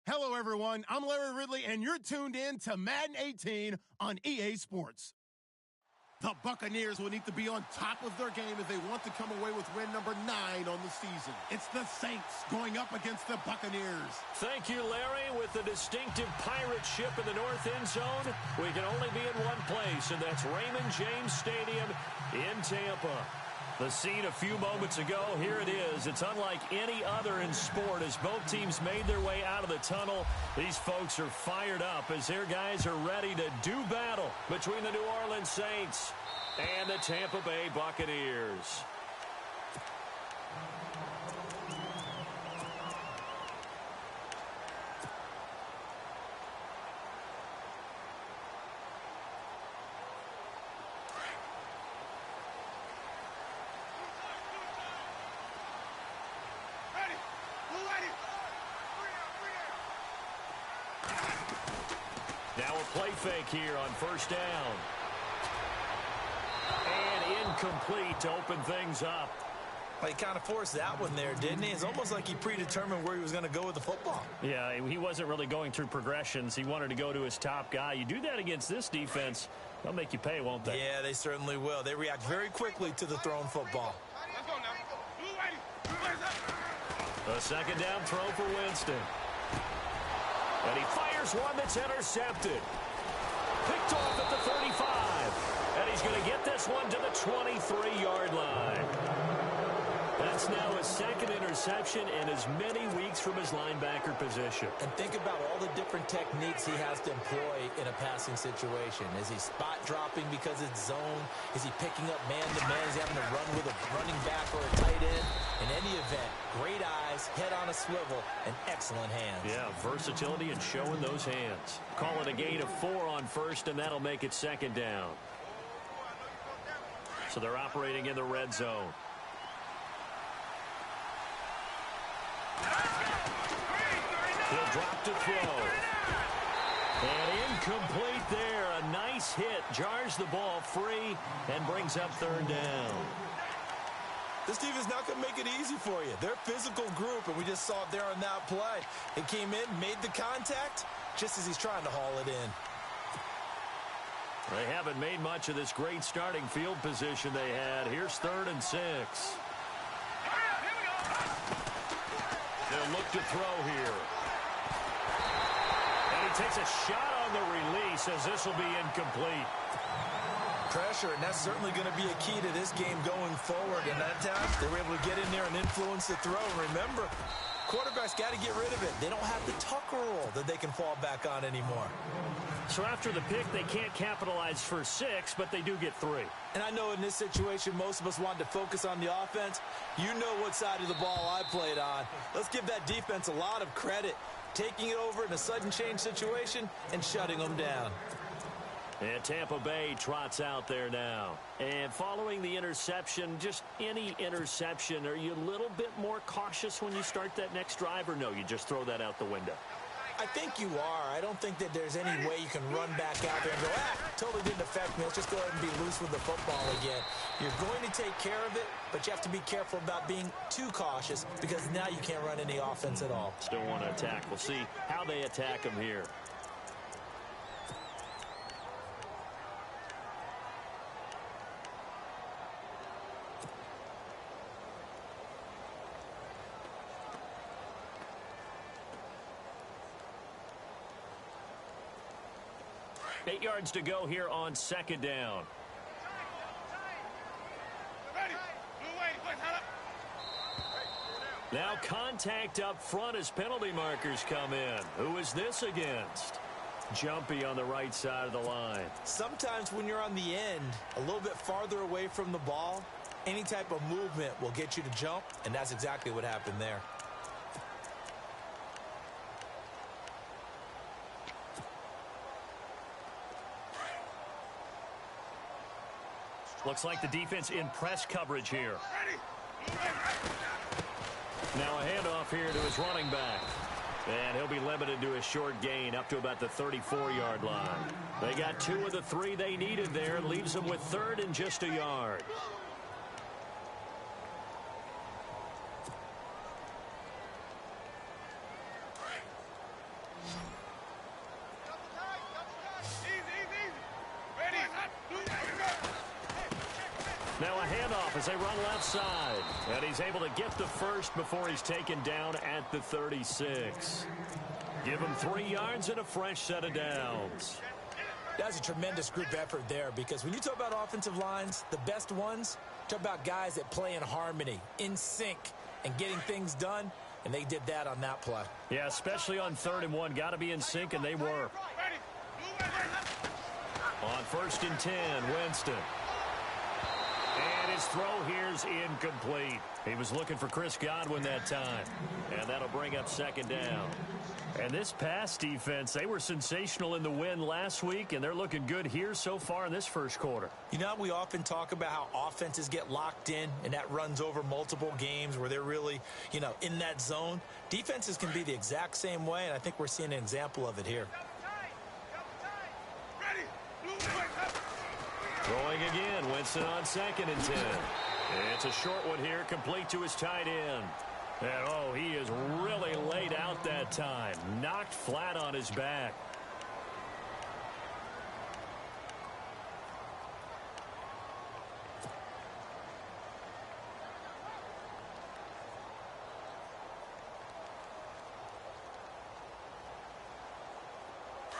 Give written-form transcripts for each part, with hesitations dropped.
Hello, everyone. I'm Larry Ridley, and you're tuned in to Madden 18 on EA Sports. The Buccaneers will need to be on top of their game if they want to come away with win number 9 on the season. It's the Saints going up against the Buccaneers. Thank you, Larry. With the distinctive pirate ship in the north end zone, we can only be in one place, and that's Raymond James Stadium in Tampa. The scene a few moments ago, here it is. It's unlike any other in sport as both teams made their way out of the tunnel. These folks are fired up as their guys are ready to do battle between the New Orleans Saints and the Tampa Bay Buccaneers. Now a play fake here on first down. And incomplete to open things up. Well, he kind of forced that one there, didn't he? It's almost like he predetermined where he was going to go with the football. Yeah, he wasn't really going through progressions. He wanted to go to his top guy. You do that against this defense, they'll make you pay, won't they? Yeah, they certainly will. They react very quickly to the thrown football. Let's go now. A second down throw for Winston. And he fires one that's intercepted. Picked off at the 35. And he's going to get this one to the 23-yard line. That's now his second interception in as many weeks from his linebacker position. And think about all the different techniques he has to employ in a passing situation. Is he spot dropping because it's zone? Is he picking up man-to-man? Is he having to run with a running back or a tight end? In any event, great eyes, head on a swivel, and excellent hands. Yeah, versatility and showing those hands. Call it a gain of 4 on first, and that'll make it second down. So they're operating in the red zone. He'll drop to throw. And incomplete there. A nice hit. Jars the ball free and brings up third down. This team is not going to make it easy for you. They're a physical group, and we just saw it there on that play. It came in, made the contact, just as he's trying to haul it in. They haven't made much of this great starting field position they had. Here's 3rd and 6. They'll look to throw here. And he takes a shot on the release as this will be incomplete. Pressure, and that's certainly going to be a key to this game going forward. And that time, they were able to get in there and influence the throw. And remember, quarterbacks got to get rid of it. They don't have the Tucker rule that they can fall back on anymore. So after the pick, they can't capitalize for 6, but they do get 3. And I know in this situation, most of us wanted to focus on the offense. You know what side of the ball I played on. Let's give that defense a lot of credit, taking it over in a sudden change situation and shutting them down. And Tampa Bay trots out there now. And following the interception, just any interception, are you a little bit more cautious when you start that next drive, or no, you just throw that out the window? I think you are. I don't think that there's any way you can run back out there and go, totally didn't affect me. Let's just go ahead and be loose with the football again. You're going to take care of it, but you have to be careful about being too cautious because now you can't run any offense at all. Still want to attack. We'll see how they attack him here. Eight yards to go here on second down. Now contact up front as penalty markers come in. Who is this against? Jumpy on the right side of the line. Sometimes when you're on the end, a little bit farther away from the ball, any type of movement will get you to jump, and that's exactly what happened there. Looks like the defense in press coverage here. Now a handoff here to his running back. And he'll be limited to a short gain up to about the 34-yard line. They got 2 of the 3 they needed there. Leaves them with 3rd and just a yard. Now a handoff as they run left side. And he's able to get the first before he's taken down at the 36. Give him 3 yards and a fresh set of downs. That's a tremendous group effort there, because when you talk about offensive lines, the best ones, talk about guys that play in harmony, in sync, and getting things done, and they did that on that play. Yeah, especially on 3rd and 1. Got to be in sync, and they were. On 1st and 10, Winston. And his throw here's incomplete. He was looking for Chris Godwin that time. And that'll bring up 2nd down. And this pass defense, they were sensational in the win last week, and they're looking good here so far in this first quarter. You know, we often talk about how offenses get locked in, and that runs over multiple games where they're really, you know, in that zone. Defenses can be the exact same way, and I think we're seeing an example of it here. Throwing again, Winston on 2nd and 10. It's a short one here, complete to his tight end. And, oh, he is really laid out that time. Knocked flat on his back.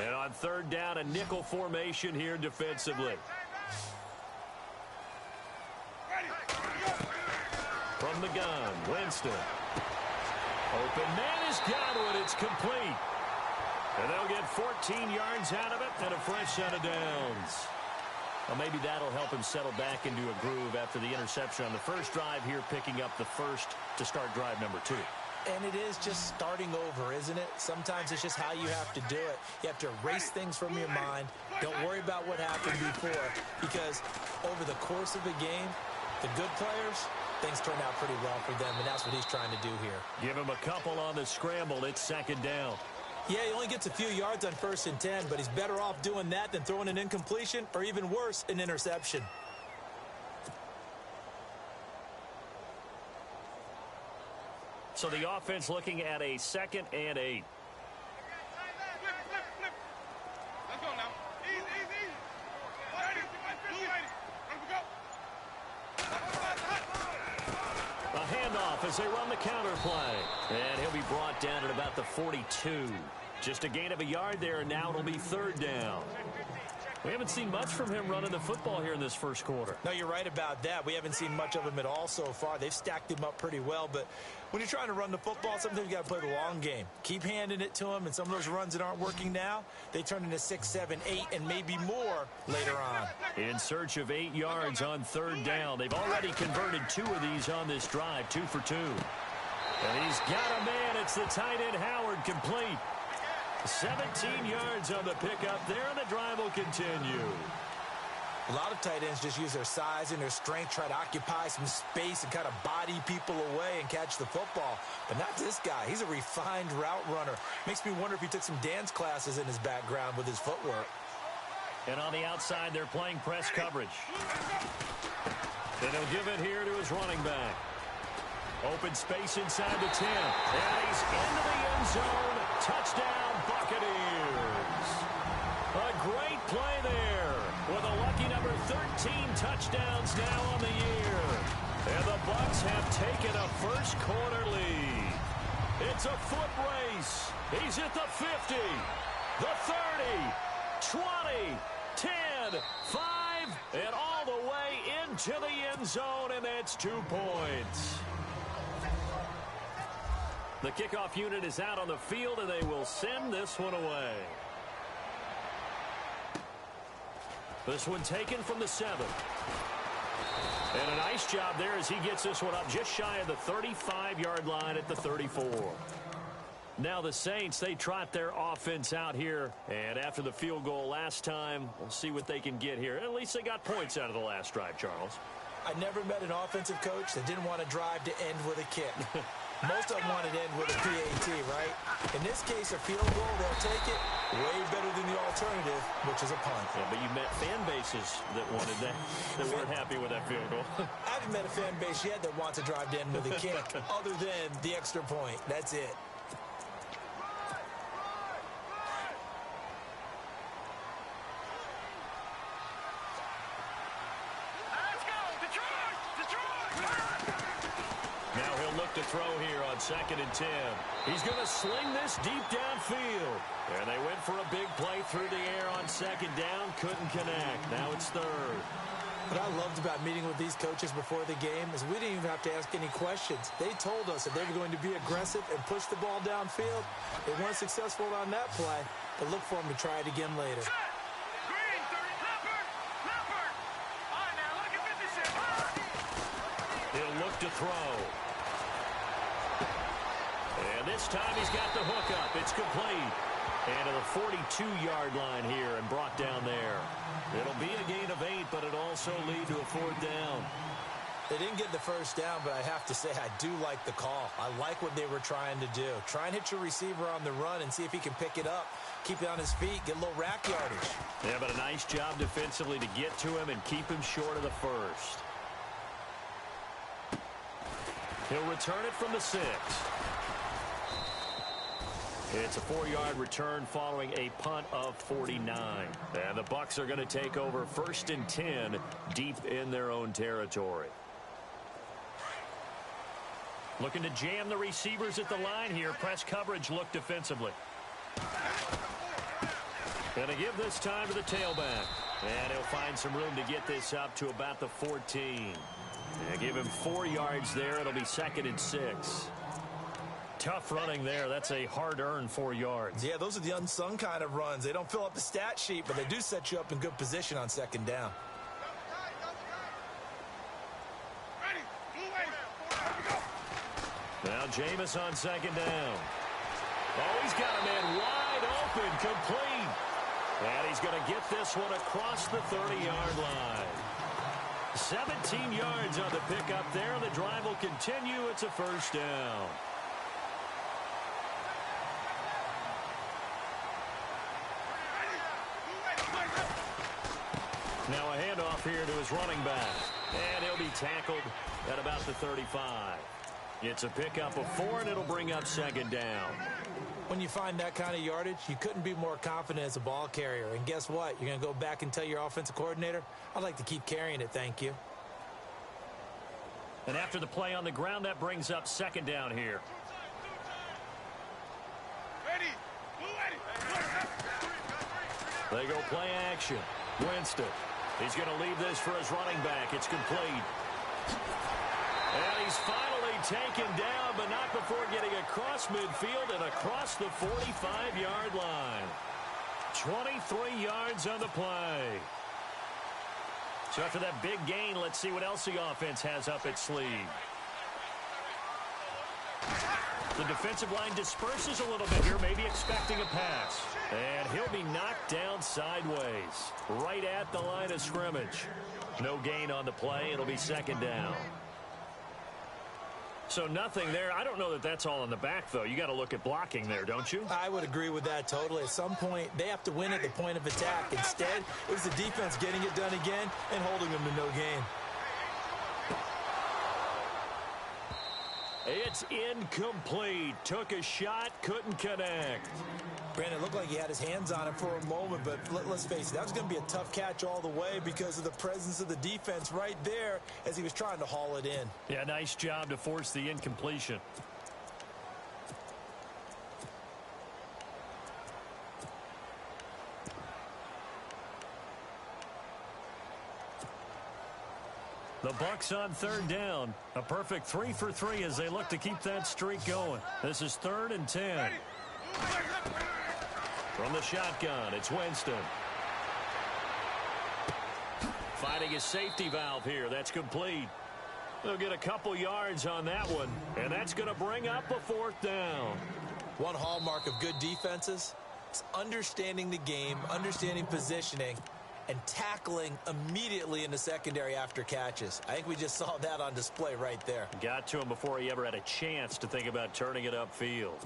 And on 3rd down, a nickel formation here defensively. From the gun, Winston. Open man is Godwin. It's complete. And they'll get 14 yards out of it and a fresh set of downs. Well, maybe that'll help him settle back into a groove after the interception on the first drive here, picking up the first to start drive number 2. And it is just starting over, isn't it? Sometimes it's just how you have to do it. You have to erase things from your mind. Don't worry about what happened before, because over the course of a game, the good players, things turn out pretty well for them, and that's what he's trying to do here. Give him a couple on the scramble. It's 2nd down. Yeah, he only gets a few yards on 1st and 10, but he's better off doing that than throwing an incompletion, or even worse, an interception. So the offense looking at a 2nd and 8. Let's go now. Easy. A handoff as they run the counter play. And he'll be brought down at about the 42. Just a gain of a yard there, and now it'll be 3rd down. We haven't seen much from him running the football here in this first quarter. No, you're right about that. We haven't seen much of him at all so far. They've stacked him up pretty well, but when you're trying to run the football, sometimes you got to play the long game. Keep handing it to him, and some of those runs that aren't working now, they turn into 6, 7, 8, and maybe more later on. In search of 8 yards on 3rd down. They've already converted 2 of these on this drive, 2 for 2. And he's got a man. It's the tight end, Howard, complete. 17 yards on the pickup there, and the drive will continue. A lot of tight ends just use their size and their strength, try to occupy some space and kind of body people away and catch the football. But not this guy. He's a refined route runner. Makes me wonder if he took some dance classes in his background with his footwork. And on the outside, they're playing press coverage. Then he'll give it here to his running back. Open space inside the 10. And he's into the end zone. Touchdown, Buccaneers. A great play there with a lucky number 13 touchdowns now on the year. And the Bucs have taken a first quarter lead. It's a foot race. He's at the 50, the 30, 20, 10, 5, and all the way into the end zone, and that's 2 points. The kickoff unit is out on the field, and they will send this one away. This one taken from the 7. And a nice job there as he gets this one up just shy of the 35-yard line at the 34. Now the Saints, they trot their offense out here. And after the field goal last time, we'll see what they can get here. At least they got points out of the last drive, Charles. I never met an offensive coach that didn't want to drive to end with a kick. Most of them want to end with a PAT, right? In this case, a field goal, they'll take it way better than the alternative, which is a punt. Yeah, but you met fan bases that wanted that, that weren't happy with that field goal. I haven't met a fan base yet that wants to drive to end with a kick, other than the extra point. That's it. Let's go, Detroit! to throw here on 2nd and 10. He's going to sling this deep downfield. And they went for a big play through the air on 2nd down. Couldn't connect. Now it's 3rd. What I loved about meeting with these coaches before the game is we didn't even have to ask any questions. They told us that they were going to be aggressive and push the ball downfield. They weren't successful on that play, but look for them to try it again later. He'll look to throw. And this time he's got the hook up. It's complete. And to the 42-yard line here and brought down there. It'll be a gain of 8, but it'll also lead to a 4th down. They didn't get the first down, but I have to say I do like the call. I like what they were trying to do. Try and hit your receiver on the run and see if he can pick it up. Keep it on his feet, get a little rack yardage. Yeah, but a nice job defensively to get to him and keep him short of the first. He'll return it from the 6. It's a 4-yard return following a punt of 49. And the Bucs are going to take over 1st and 10 deep in their own territory. Looking to jam the receivers at the line here. Press coverage look defensively. Going to give this time to the tailback. And he'll find some room to get this up to about the 14. And give him 4 yards there. It'll be 2nd and 6. Tough running there. That's a hard-earned 4 yards. Yeah, those are the unsung kind of runs. They don't fill up the stat sheet, but they do set you up in good position on 2nd down. Now Jameis on 2nd down. Oh, he's got a man wide open, complete. And he's going to get this one across the 30-yard line. 17 yards on the pickup there. The drive will continue. It's a 1st down. Now a handoff here to his running back. And he'll be tackled at about the 35. It's a pickup of 4, and it'll bring up 2nd down. When you find that kind of yardage, you couldn't be more confident as a ball carrier. And guess what? You're going to go back and tell your offensive coordinator, I'd like to keep carrying it, thank you. And after the play on the ground, that brings up 2nd down here. They go play action. Winston. He's going to leave this for his running back. It's complete. And he's finally taken down, but not before getting across midfield and across the 45-yard line. 23 yards on the play. So after that big gain, let's see what else the offense has up its sleeve. The defensive line disperses a little bit here, maybe expecting a pass. And he'll be knocked down sideways, right at the line of scrimmage. No gain on the play. It'll be 2nd down. So nothing there. I don't know that that's all in the back, though. You got to look at blocking there, don't you? I would agree with that totally. At some point, they have to win at the point of attack. Instead, it was the defense getting it done again and holding them to no gain. It's incomplete. Took a shot, couldn't connect. Brandon, it looked like he had his hands on it for a moment, but let's face it, that was going to be a tough catch all the way because of the presence of the defense right there as he was trying to haul it in. Yeah, nice job to force the incompletion. The Bucs on 3rd down. A perfect 3 for 3 as they look to keep that streak going. This is 3rd and 10. From the shotgun, it's Winston. Finding his safety valve here. That's complete. They'll get a couple yards on that one, and that's going to bring up a 4th down. One hallmark of good defenses is understanding the game, understanding positioning, and tackling immediately in the secondary after catches. I think we just saw that on display right there. Got to him before he ever had a chance to think about turning it upfield.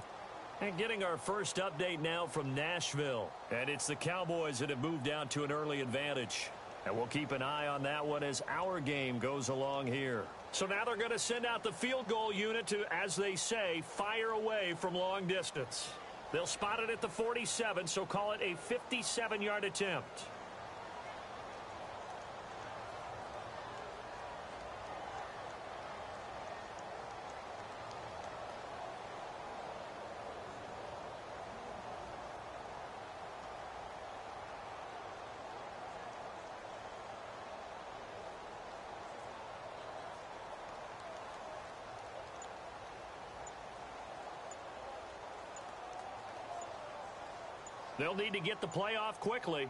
And getting our first update now from Nashville. And it's the Cowboys that have moved down to an early advantage. And we'll keep an eye on that one as our game goes along here. So now they're going to send out the field goal unit to, as they say, fire away from long distance. They'll spot it at the 47, so call it a 57-yard attempt. They'll need to get the play off quickly.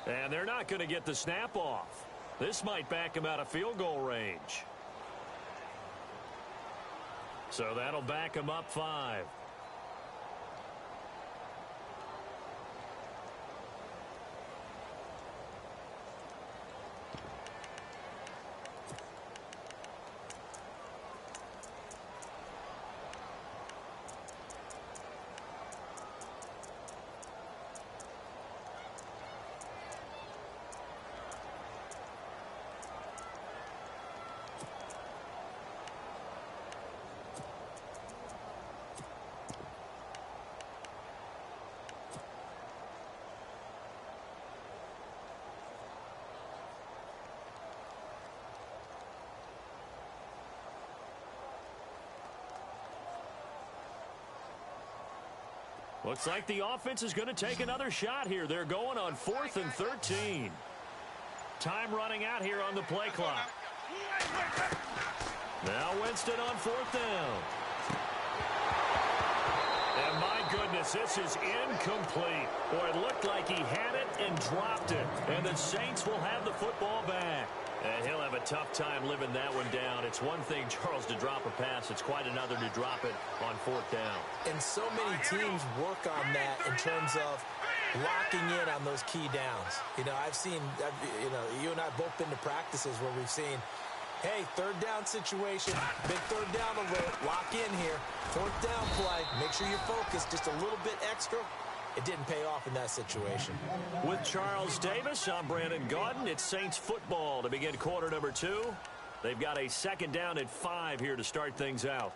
And they're not going to get the snap off. This might back him out of field goal range. So that'll back him up 5. Looks like the offense is going to take another shot here. They're going on 4th and 13. Time running out here on the play clock. Now Winston on 4th down. And my goodness, this is incomplete. Boy, it looked like he had it and dropped it. And the Saints will have the football back. And he'll have a tough time living that one down. It's one thing, Charles, to drop a pass. It's quite another to drop it on 4th down. And so many teams work on that in terms of locking in on those key downs. You know, I've seen, you and I both been to practices where we've seen, hey, 3rd down situation, big 3rd down alert, lock in here. 4th down play, make sure you're focused just a little bit extra. It didn't pay off in that situation. With Charles Davis, I'm Brandon Gaudin. It's Saints football to begin quarter number 2. They've got a 2nd down and 5 here to start things out.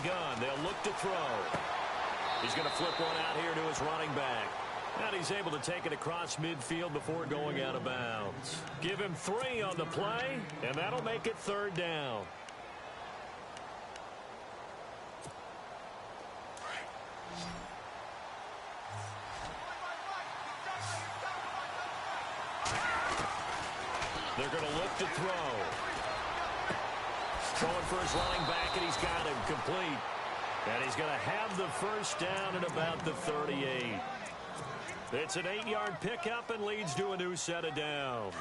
Gun. They'll look to throw. He's going to flip one out here to his running back. And he's able to take it across midfield before going out of bounds. Give him 3 on the play, and that'll make it 3rd down. They're going to look to throw. Throwing for his running back, and he's got him complete. And he's going to have the 1st down at about the 38. It's an 8-yard pickup and leads to a new set of downs.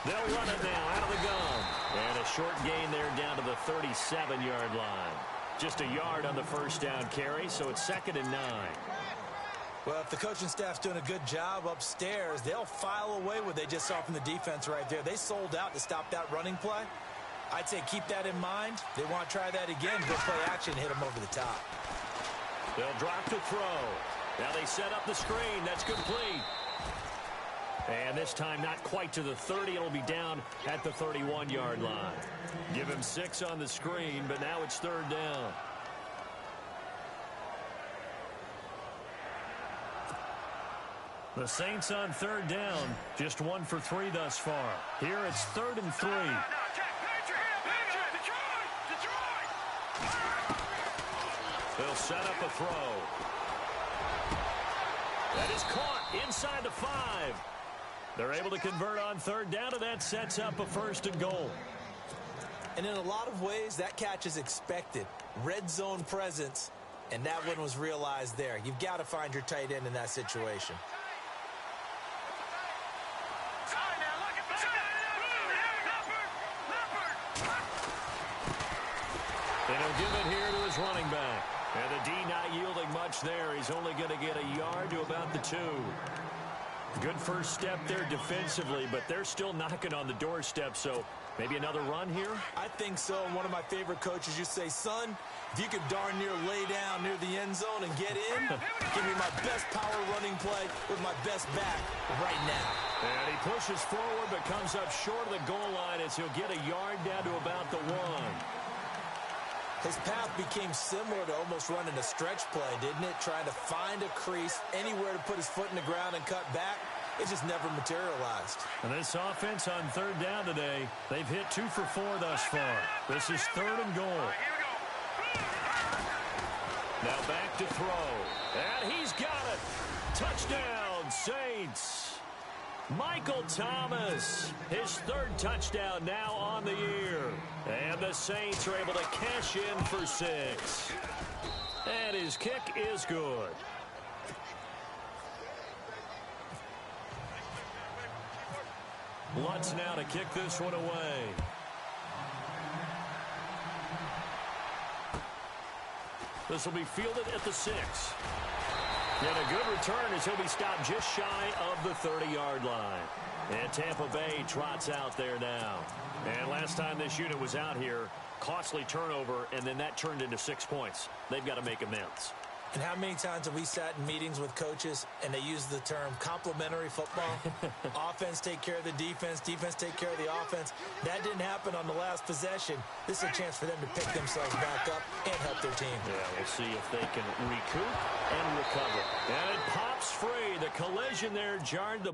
They'll run it now out of the gun. And a short gain there down to the 37-yard line. Just a yard on the 1st down carry, so it's 2nd and 9. Well, if the coaching staff's doing a good job upstairs, they'll file away what they just saw from the defense right there. They sold out to stop that running play. I'd say keep that in mind. They want to try that again, go play action, hit them over the top. They'll drop to throw. Now they set up the screen. That's complete. And this time not quite to the 30. It'll be down at the 31-yard line. Give him 6 on the screen, but now it's 3rd down. The Saints on 3rd down, just 1 for 3 thus far. Here it's 3rd and 3. They'll set up a throw. That is caught inside the 5. They're able to convert on 3rd down, and that sets up a 1st and goal. And in a lot of ways, that catch is expected. Red zone presence, and that one was realized there. You've got to find your tight end in that situation. And he'll give it here to his running back. And the D not yielding much there. He's only going to get a yard to about the 2. Good first step there defensively, but they're still knocking on the doorstep, so maybe another run here? I think so. One of my favorite coaches, you say, son, if you could darn near lay down near the end zone and get in, give me my best power running play with my best back right now. And he pushes forward but comes up short of the goal line as he'll get a yard down to about the 1. His path became similar to almost running a stretch play, didn't it? Trying to find a crease, anywhere to put his foot in the ground and cut back. it just never materialized. And this offense on third down today, they've hit 2 for 4 thus far. This is 3rd and goal. Now back to throw. And he's got it. Touchdown, Saints. Michael Thomas, his 3rd touchdown now on the year. And the Saints are able to cash in for 6. And his kick is good. Lutz now to kick this one away. This will be fielded at the 6. And a good return as he'll be stopped just shy of the 30-yard line. And Tampa Bay trots out there now. And last time this unit was out here, costly turnover, and then that turned into 6 points. They've got to make amends. And how many times have we sat in meetings with coaches and they use the term complementary football? Offense take care of the defense, defense take care of the offense. That didn't happen on the last possession. This is a chance for them to pick themselves back up and help their team. Yeah, we'll see if they can recoup and recover. And it pops free. The collision there jarred the